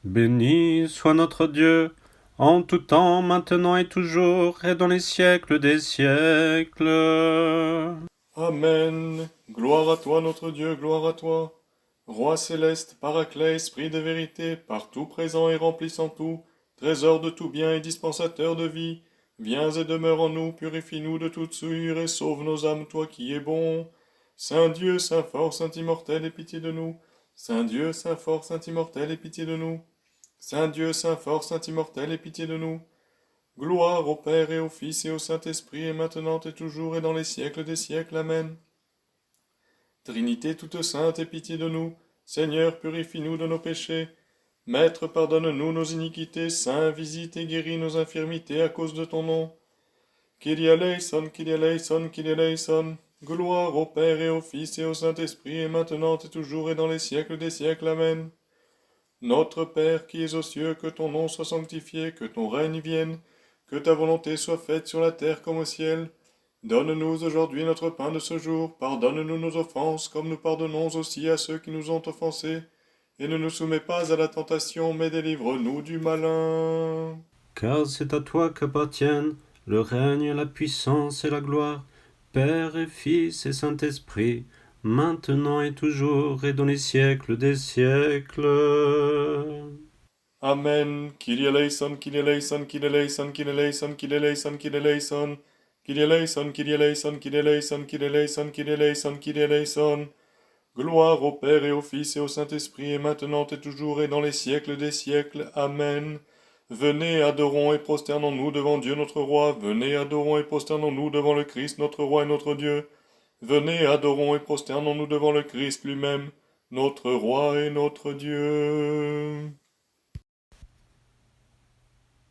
Béni soit notre Dieu, en tout temps, maintenant et toujours, et dans les siècles des siècles. Amen. Gloire à toi, notre Dieu, gloire à toi. Roi céleste, paraclet, esprit de vérité, partout présent et remplissant tout, trésor de tout bien et dispensateur de vie, viens et demeure en nous, purifie-nous de toute souillure et sauve nos âmes, toi qui es bon. Saint Dieu, Saint fort, Saint immortel, aie pitié de nous. Saint Dieu, Saint fort, Saint immortel, aie pitié de nous. Saint Dieu, Saint fort, Saint immortel, aie pitié de nous. Gloire au Père et au Fils et au Saint-Esprit, et maintenant et toujours et dans les siècles des siècles. Amen. Trinité toute sainte, aie pitié de nous. Seigneur, purifie-nous de nos péchés. Maître, pardonne-nous nos iniquités. Saint, visite et guéris nos infirmités à cause de ton nom. Kyrie eleison, Kyrie eleison, Kyrie eleison. Gloire au Père et au Fils et au Saint-Esprit, et maintenant et toujours et dans les siècles des siècles. Amen. Notre Père qui es aux cieux, que ton nom soit sanctifié, que ton règne vienne, que ta volonté soit faite sur la terre comme au ciel. Donne-nous aujourd'hui notre pain de ce jour, pardonne-nous nos offenses, comme nous pardonnons aussi à ceux qui nous ont offensés, et ne nous soumets pas à la tentation, mais délivre-nous du malin. Car c'est à toi qu'appartiennent le règne, la puissance et la gloire, Père et Fils et Saint-Esprit, maintenant et toujours et dans les siècles des siècles. Amen. Kyrie eleison, Kyrie eleison, Kyrie eleison, Kyrie eleison, Kyrie eleison, Kyrie eleison. Kyrie eleison, Kyrie eleison, Kyrie eleison, Kyrie eleison, Kyrie eleison, Kyrie eleison. Gloire au Père et au Fils et au Saint-Esprit, et maintenant et toujours et dans les siècles des siècles. Amen. Venez, adorons et prosternons-nous devant Dieu notre Roi. Venez, adorons et prosternons-nous devant le Christ notre Roi et notre Dieu. Venez, adorons et prosternons-nous devant le Christ lui-même, notre Roi et notre Dieu.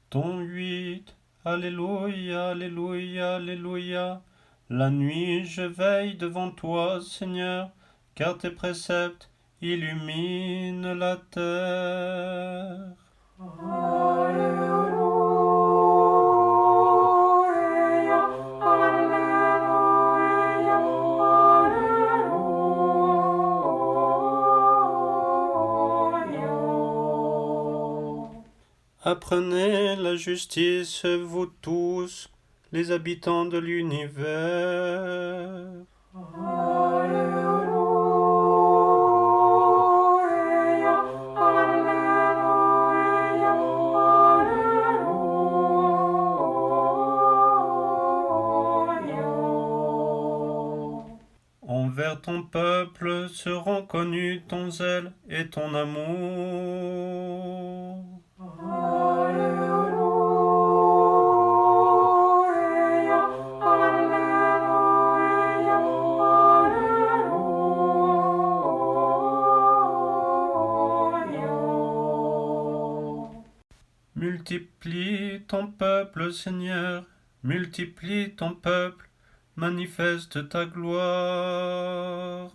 Ton 8, Alléluia, Alléluia, Alléluia. La nuit je veille devant toi, Seigneur, car tes préceptes illuminent la terre. Apprenez la justice, vous tous, les habitants de l'univers. Envers ton peuple seront connus ton zèle et ton amour. Multiplie ton peuple, Seigneur, multiplie ton peuple, manifeste ta gloire.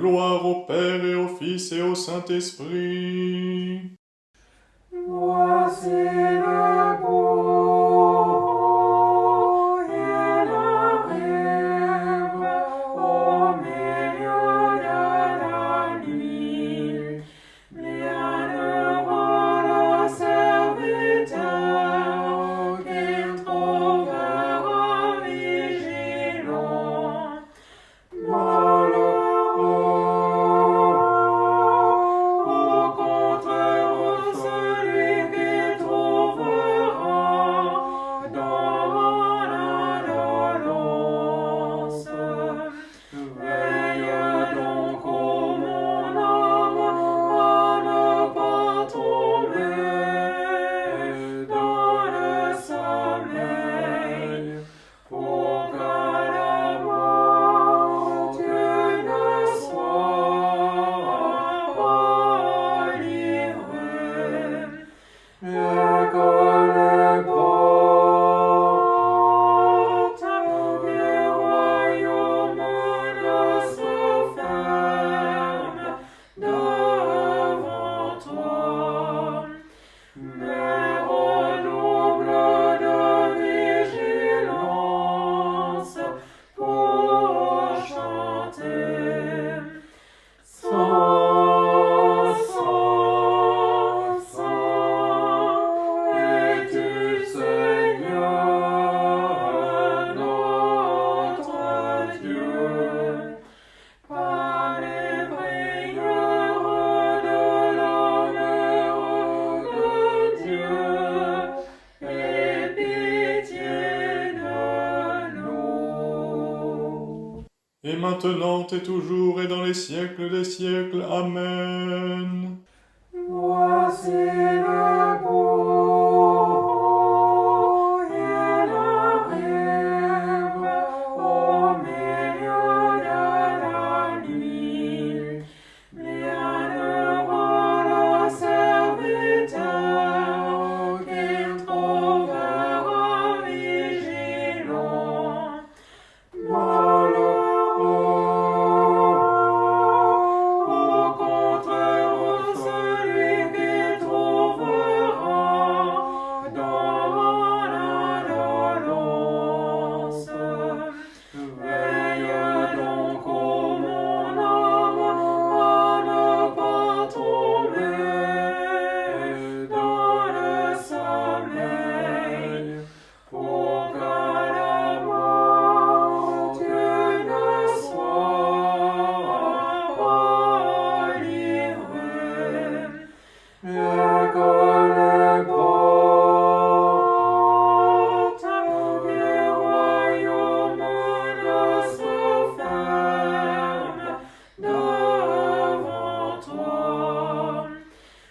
Gloire au Père et au Fils et au Saint-Esprit. Voici le beau, il arrive au milieu de la nuit. Bienheureux le serviteur qu'il trouvera vigilant. Au contraire, celui qui trouvera dans l'indolence. Veille donc, ô mon âme, à ne pas tomber dans le sommeil, pour que la mort tu ne sois pas livré, et que les portes du royaume ne se ferment devant toi. Mais redouble de vigilance pour chanter. Saint, Saint, Saint, es-tu Seigneur notre Dieu, par les prières de la Mère de Dieu, aie pitié de nous. Et maintenant et toujours et dans les siècles des siècles. Amen. Voici le beau, il arrive au milieu de la nuit. Bienheureux le serviteur qu'il trouvera vigilant. Au contraire, celui qui trouvera dans l'indolence. Veille donc, ô mon âme, à ne pas tomber dans le sommeil, pour que la mort tu ne sois pas livré, et que les portes du royaume ne se ferment devant toi.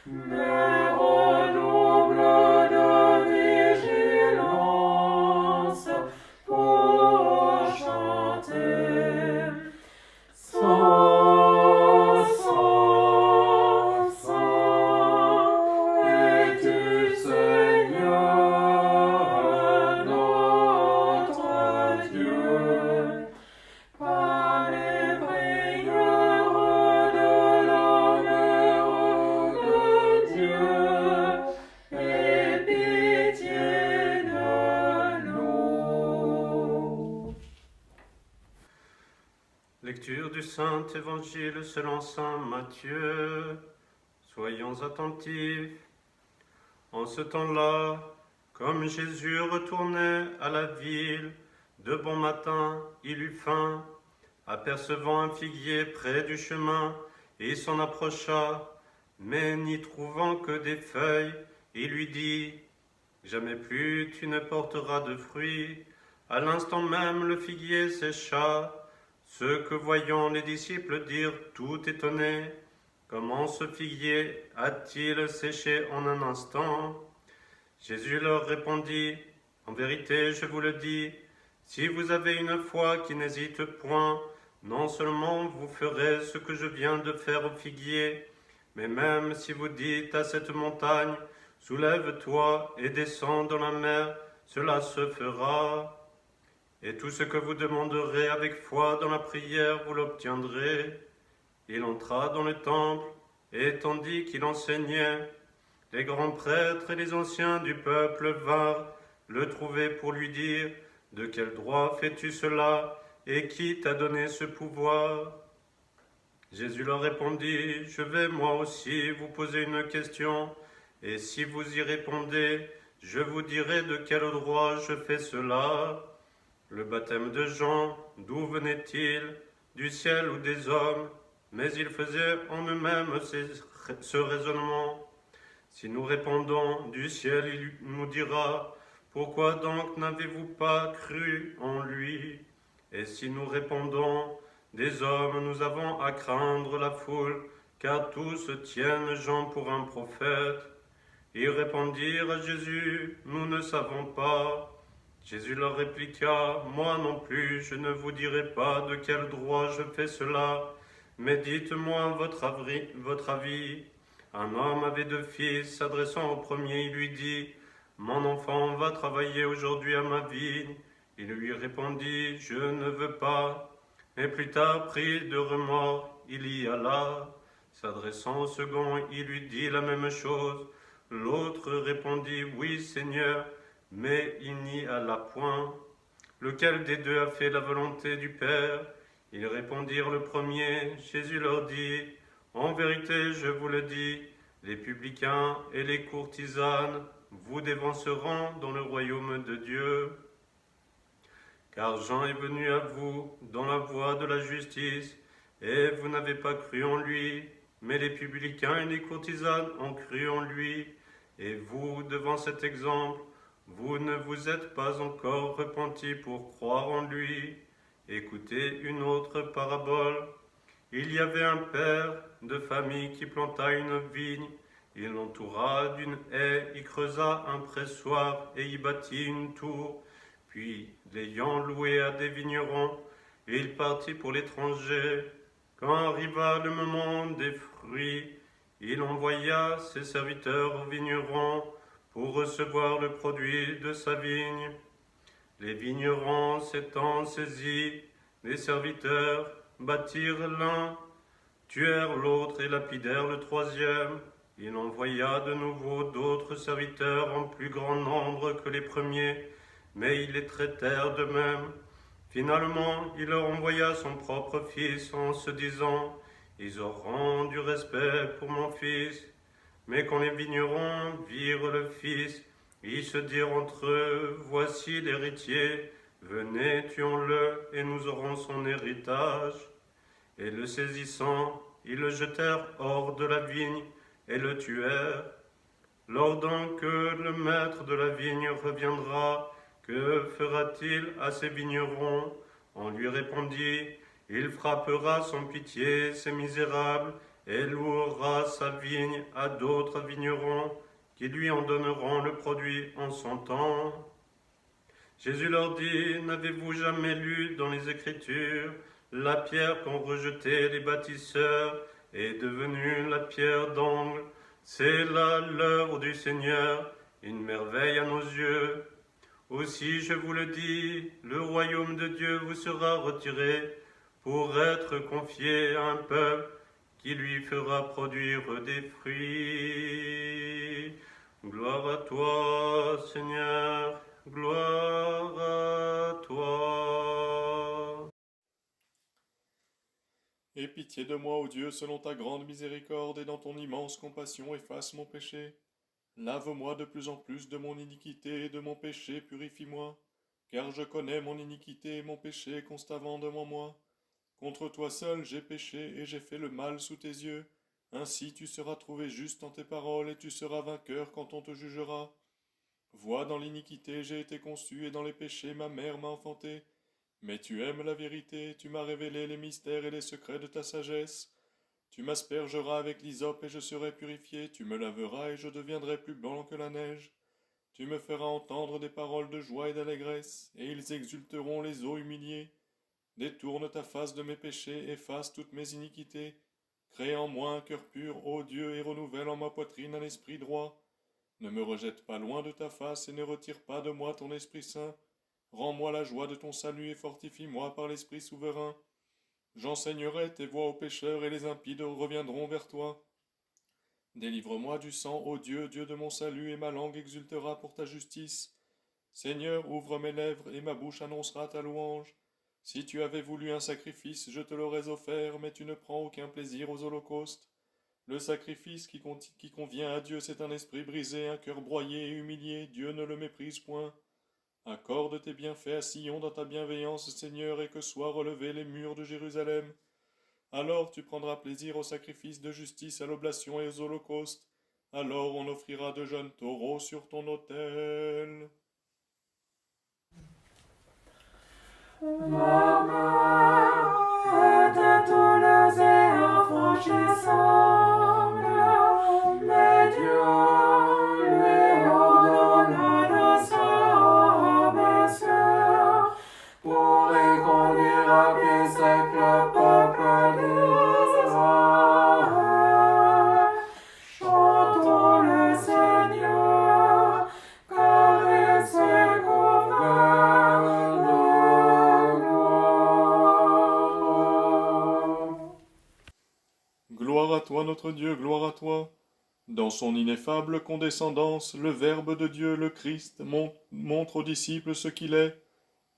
Mais redouble de vigilance pour chanter. Saint, Saint, Saint, es-tu Seigneur notre Dieu, par les prières de la Mère de Dieu, aie pitié de nous. Lecture du Saint Évangile selon saint Matthieu. Soyons attentifs. En ce temps-là, comme Jésus retournait à la ville, de bon matin, il eut faim. Apercevant un figuier près du chemin, il s'en approcha, mais n'y trouvant que des feuilles, il lui dit : Jamais plus tu ne porteras de fruits. À l'instant même, le figuier sécha. Ce que voyant les disciples dirent tout étonnés : Comment ce figuier a-t-il séché en un instant ? Jésus leur répondit : En vérité, je vous le dis, si vous avez une foi qui n'hésite point, non seulement vous ferez ce que je viens de faire au figuier, mais même si vous dites à cette montagne : Soulève-toi et descends dans la mer, cela se fera. Et tout ce que vous demanderez avec foi dans la prière, vous l'obtiendrez. Il entra dans le temple, et tandis qu'il enseignait, les grands prêtres et les anciens du peuple vinrent le trouver pour lui dire, « De quel droit fais-tu cela, et qui t'a donné ce pouvoir ?» Jésus leur répondit, « Je vais moi aussi vous poser une question, et si vous y répondez, je vous dirai de quel droit je fais cela. Le baptême de Jean, d'où venait-il? Du ciel ou des hommes? » Mais ils faisaient en eux-mêmes ce raisonnement. Si nous répondons du ciel, il nous dira, « Pourquoi donc n'avez-vous pas cru en lui ?» Et si nous répondons des hommes, nous avons à craindre la foule, car tous tiennent Jean pour un prophète. Ils répondirent à Jésus, nous ne savons pas. Jésus leur répliqua, moi non plus, je ne vous dirai pas de quel droit je fais cela, mais dites-moi votre avis. Un homme avait 2 fils, s'adressant au premier, il lui dit, mon enfant va travailler aujourd'hui à ma vigne. Il lui répondit, je ne veux pas. Mais plus tard, pris de remords, il y alla. S'adressant au second, il lui dit la même chose. L'autre répondit, oui, Seigneur, mais il n'y alla point. Lequel des deux a fait la volonté du Père? Ils répondirent le premier. Jésus leur dit, en vérité, je vous le dis, les publicains et les courtisanes vous dévanceront dans le royaume de Dieu. Car Jean est venu à vous dans la voie de la justice, et vous n'avez pas cru en lui, mais les publicains et les courtisanes ont cru en lui, et vous, devant cet exemple, vous ne vous êtes pas encore repentis pour croire en lui. Écoutez une autre parabole. Il y avait un père de famille qui planta une vigne. Il l'entoura d'une haie, y creusa un pressoir et y bâtit une tour. Puis, l'ayant loué à des vignerons, il partit pour l'étranger. Quand arriva le moment des fruits, il envoya ses serviteurs aux vignerons pour recevoir le produit de sa vigne. Les vignerons s'étant saisis, les serviteurs battirent l'un, tuèrent l'autre et lapidèrent le troisième. Il envoya de nouveau d'autres serviteurs en plus grand nombre que les premiers, mais ils les traitèrent de même. Finalement, il leur envoya son propre fils en se disant, « Ils auront du respect pour mon fils. » Mais quand les vignerons virent le fils, ils se dirent entre eux, « Voici l'héritier, venez, tuons-le, et nous aurons son héritage. » Et le saisissant, ils le jetèrent hors de la vigne et le tuèrent. Lors donc que le maître de la vigne reviendra, que fera-t-il à ces vignerons? On lui répondit, il frappera sans pitié ces misérables et louera sa vigne à d'autres vignerons qui lui en donneront le produit en son temps. Jésus leur dit, n'avez-vous jamais lu dans les Écritures, la pierre qu'ont rejetée les bâtisseurs est devenue la pierre d'angle? C'est là l'œuvre du Seigneur, une merveille à nos yeux. Aussi, je vous le dis, le royaume de Dieu vous sera retiré pour être confié à un peuple qui lui fera produire des fruits. Gloire à toi, Seigneur, gloire à toi. Aie pitié de moi, ô Dieu, selon ta grande miséricorde, et dans ton immense compassion, efface mon péché. Lave-moi de plus en plus de mon iniquité et de mon péché, purifie-moi, car je connais mon iniquité et mon péché constamment devant moi. Contre toi seul j'ai péché et j'ai fait le mal sous tes yeux. Ainsi tu seras trouvé juste en tes paroles et tu seras vainqueur quand on te jugera. Vois, dans l'iniquité j'ai été conçu et dans les péchés ma mère m'a enfanté. Mais tu aimes la vérité, tu m'as révélé les mystères et les secrets de ta sagesse. Tu m'aspergeras avec l'hysope et je serai purifié, tu me laveras et je deviendrai plus blanc que la neige. Tu me feras entendre des paroles de joie et d'allégresse, et ils exulteront les os humiliés. Détourne ta face de mes péchés, efface toutes mes iniquités. Crée en moi un cœur pur, ô Dieu, et renouvelle en ma poitrine un esprit droit. Ne me rejette pas loin de ta face et ne retire pas de moi ton Esprit Saint. Rends-moi la joie de ton salut et fortifie-moi par l'Esprit souverain. J'enseignerai tes voies aux pécheurs et les impies reviendront vers toi. Délivre-moi du sang, ô Dieu, Dieu de mon salut, et ma langue exultera pour ta justice. Seigneur, ouvre mes lèvres, et ma bouche annoncera ta louange. Si tu avais voulu un sacrifice, je te l'aurais offert, mais tu ne prends aucun plaisir aux holocaustes. Le sacrifice qui convient à Dieu, c'est un esprit brisé, un cœur broyé et humilié, Dieu ne le méprise point. Accorde tes bienfaits à Sion dans ta bienveillance, Seigneur, et que soient relevés les murs de Jérusalem. Alors tu prendras plaisir aux sacrifices de justice, à l'oblation et aux holocaustes. Alors on offrira de jeunes taureaux sur ton autel. La mer était tous les infranchissables, mais Dieu lui ordonna de s'abaisser pour y conduire à pied sec le peuple d'Israël. Chantons le Seigneur, car il s'est couvert de gloire. Gloire à toi, notre Dieu, gloire à toi. Dans son ineffable condescendance, le Verbe de Dieu, le Christ, montre aux disciples ce qu'il est.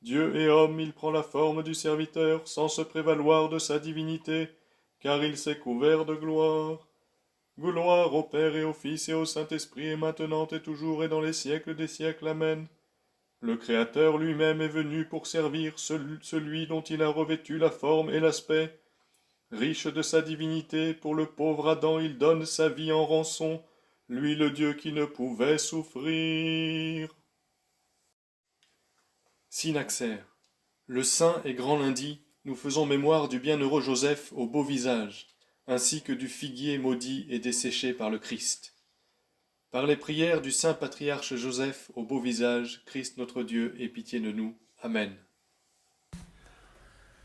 Dieu et homme, il prend la forme du serviteur, sans se prévaloir de sa divinité, car il s'est couvert de gloire. Gloire au Père et au Fils et au Saint-Esprit, et maintenant et toujours et dans les siècles des siècles. Amen. Le Créateur lui-même est venu pour servir celui dont il a revêtu la forme et l'aspect. Riche de sa divinité, pour le pauvre Adam il donne sa vie en rançon, lui le Dieu qui ne pouvait souffrir. Synaxaire. Le saint et grand lundi, nous faisons mémoire du bienheureux Joseph au beau visage, ainsi que du figuier maudit et desséché par le Christ. Par les prières du saint patriarche Joseph au beau visage, Christ notre Dieu, aie pitié de nous. Amen.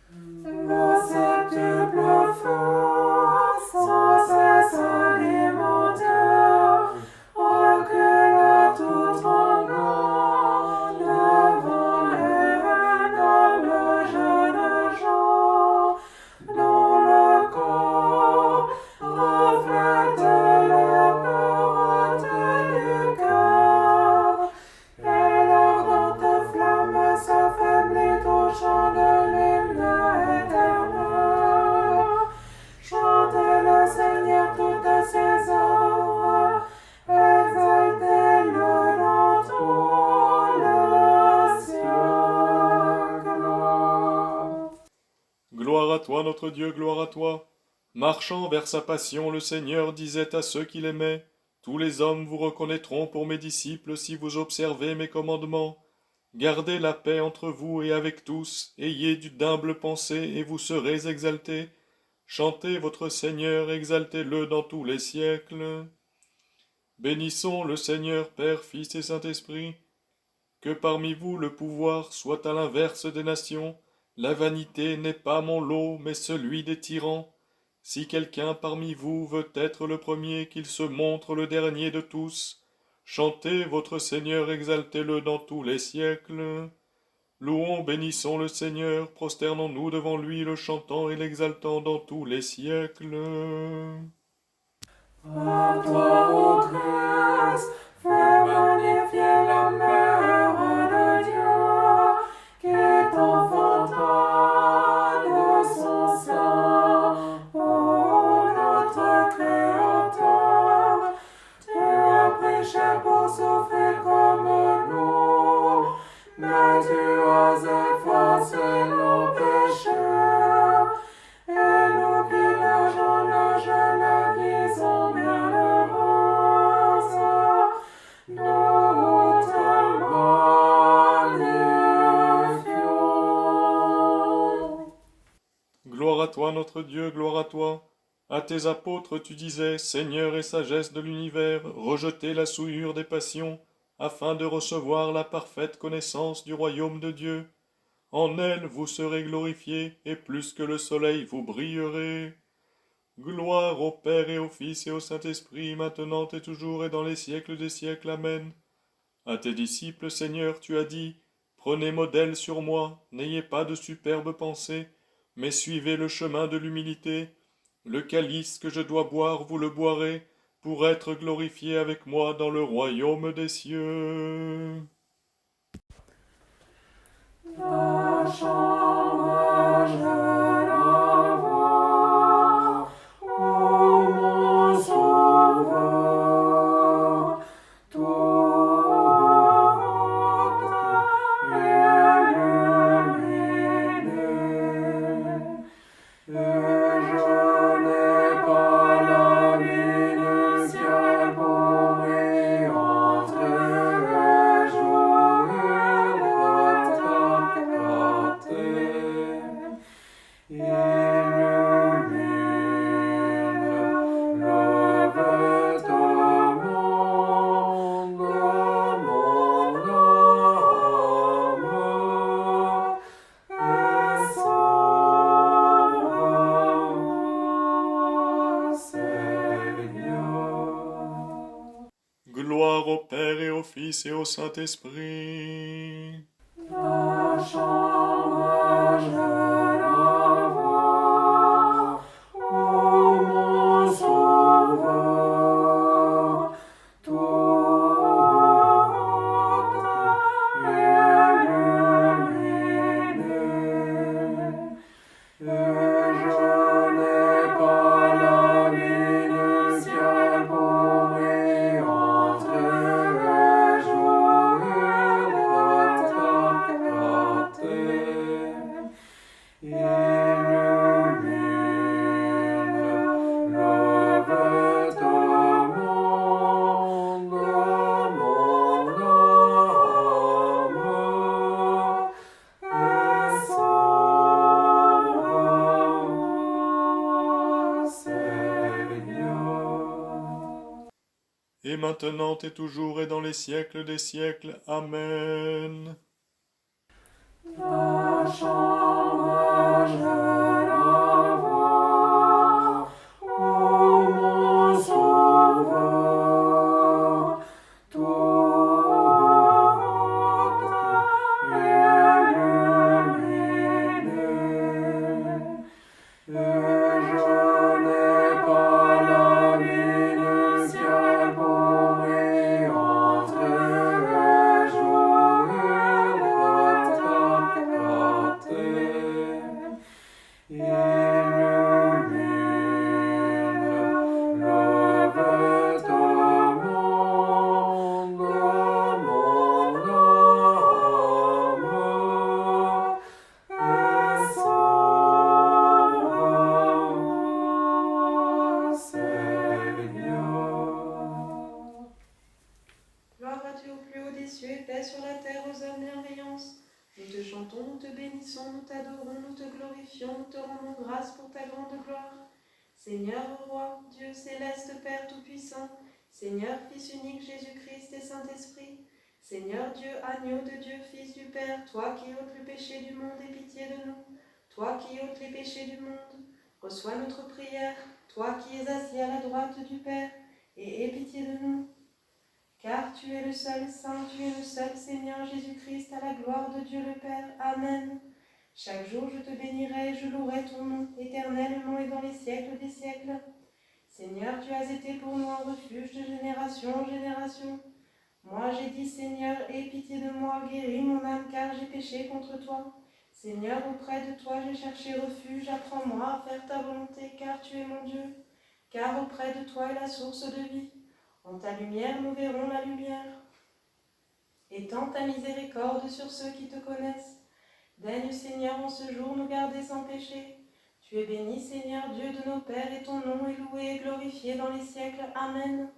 Le septuple fou, sans cesse alimentaire, recule tout tremblant devant les nobles jeunes gens, dont le corps reflète la pureté du cœur, et l'ardente flamme s'affaiblit au chant de l'hymne éternel. Chantez le Seigneur toutes ses œuvres, exaltez-le dans tout le siècle. Gloire à toi, notre Dieu, gloire à toi. Marchant vers sa passion, le Seigneur disait à ceux qu'il aimait, tous les hommes vous reconnaîtront pour mes disciples si vous observez mes commandements. Gardez la paix entre vous et avec tous, ayez d'humbles pensées et vous serez exaltés. Chantez votre Seigneur, exaltez-le dans tous les siècles. Bénissons le Seigneur, Père, Fils et Saint-Esprit. Que parmi vous le pouvoir soit à l'inverse des nations. La vanité n'est pas mon lot, mais celui des tyrans. Si quelqu'un parmi vous veut être le premier, qu'il se montre le dernier de tous. Chantez votre Seigneur, exaltez-le dans tous les siècles. Louons, bénissons le Seigneur, prosternons-nous devant lui, le chantant et l'exaltant dans tous les siècles. À toi, ô Christ, fais magnifier la mère de Dieu, qui t'enfanta de son sein. Ô notre Créateur, tu as pris chair pour souffrir comme nous, mais tu as effacé nos péchés, et nous qui nageons la guisons bienheureuse, nous te magnifions. Gloire à toi, notre Dieu, gloire à toi. À tes apôtres tu disais, Seigneur et sagesse de l'univers, rejetez la souillure des passions, afin de recevoir la parfaite connaissance du royaume de Dieu. En elle vous serez glorifiés, et plus que le soleil vous brillerez. Gloire au Père et au Fils et au Saint-Esprit, maintenant et toujours et dans les siècles des siècles. Amen. À tes disciples, Seigneur, tu as dit, prenez modèle sur moi, n'ayez pas de superbes pensées, mais suivez le chemin de l'humilité. Le calice que je dois boire, vous le boirez, pour être glorifié avec moi dans le royaume des cieux. La chambre, je la vois, ô mon sauveur, toute illuminée, et je n'ai pas la vie du ciel pour y entrer, et jouir de ta clarté. Illumine le vêtement de mon âme et sauve, Seigneur. Gloire au Père et au Fils et au Saint-Esprit. La chambre, je la vois, ô mon sauveur, toute illuminée, et je n'ai pas la vie du ciel pour y entrer, et jouir de ta clarté. Illumine le vêtement de mon âme et sauve, Seigneur. Et maintenant et toujours et dans les siècles des siècles. Amen. La chambre, je la vois, ô mon sauveur, toute illuminée, et je n'ai pas la vie du ciel pour y entrer, et jouir de ta clarté. Illumine le vêtement de mon âme et sauve, Seigneur. Gloire à Dieu au plus haut des cieux et paix sur la terre aux hommes bienveillance. Nous te chantons, nous te bénissons, nous t'adorons, nous te glorifions, nous te rendons grâce pour ta grande gloire. Seigneur roi, Dieu céleste, Père tout-puissant, Seigneur Fils unique, Jésus-Christ et Saint-Esprit, Seigneur Dieu, agneau de Dieu, Fils du Père, toi qui ôtes le péché du monde, aie pitié de nous. Toi qui ôtes les péchés du monde, reçois notre prière. Toi qui es assis à la droite du Père, et aie pitié de nous. Car tu es le seul Saint, tu es le seul Seigneur Jésus-Christ, à la gloire de Dieu le Père. Amen. Chaque jour je te bénirai et je louerai ton nom, éternellement et dans les siècles des siècles. Seigneur, tu as été pour nous un refuge de génération en génération. Moi j'ai dit, Seigneur, aie pitié de moi, guéris mon âme, car j'ai péché contre toi. Seigneur, auprès de toi j'ai cherché refuge, apprends-moi à faire ta volonté, car tu es mon Dieu. Car auprès de toi est la source de vie. En ta lumière, nous verrons la lumière. Étends ta miséricorde sur ceux qui te connaissent. Daigne, Seigneur, en ce jour nous garder sans péché. Tu es béni, Seigneur, Dieu de nos pères, et ton nom est loué et glorifié dans les siècles. Amen.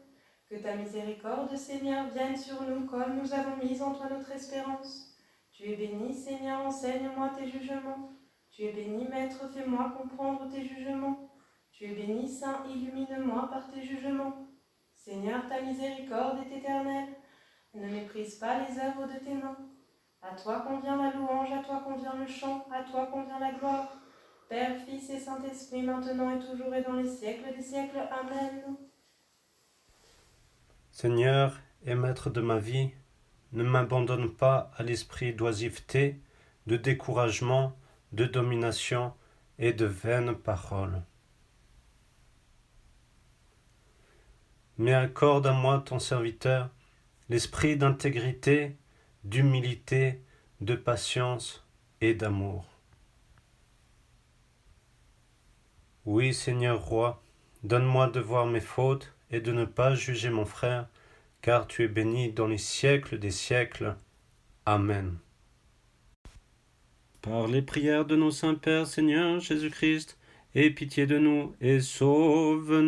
Que ta miséricorde, Seigneur, vienne sur nous comme nous avons mis en toi notre espérance. Tu es béni, Seigneur, enseigne-moi tes jugements. Tu es béni, Maître, fais-moi comprendre tes jugements. Tu es béni, Saint, illumine-moi par tes jugements. Seigneur, ta miséricorde est éternelle. Ne méprise pas les œuvres de tes mains. À toi convient la louange, à toi convient le chant, à toi convient la gloire. Père, Fils et Saint-Esprit, maintenant et toujours et dans les siècles des siècles. Amen. Seigneur et Maître de ma vie, ne m'abandonne pas à l'esprit d'oisiveté, de découragement, de domination et de vaines paroles. Mais accorde à moi, ton serviteur, l'esprit d'intégrité, d'humilité, de patience et d'amour. Oui, Seigneur roi, donne-moi de voir mes fautes et de ne pas juger mon frère, car tu es béni dans les siècles des siècles. Amen. Par les prières de nos saints pères, Seigneur Jésus-Christ, aie pitié de nous et sauve-nous.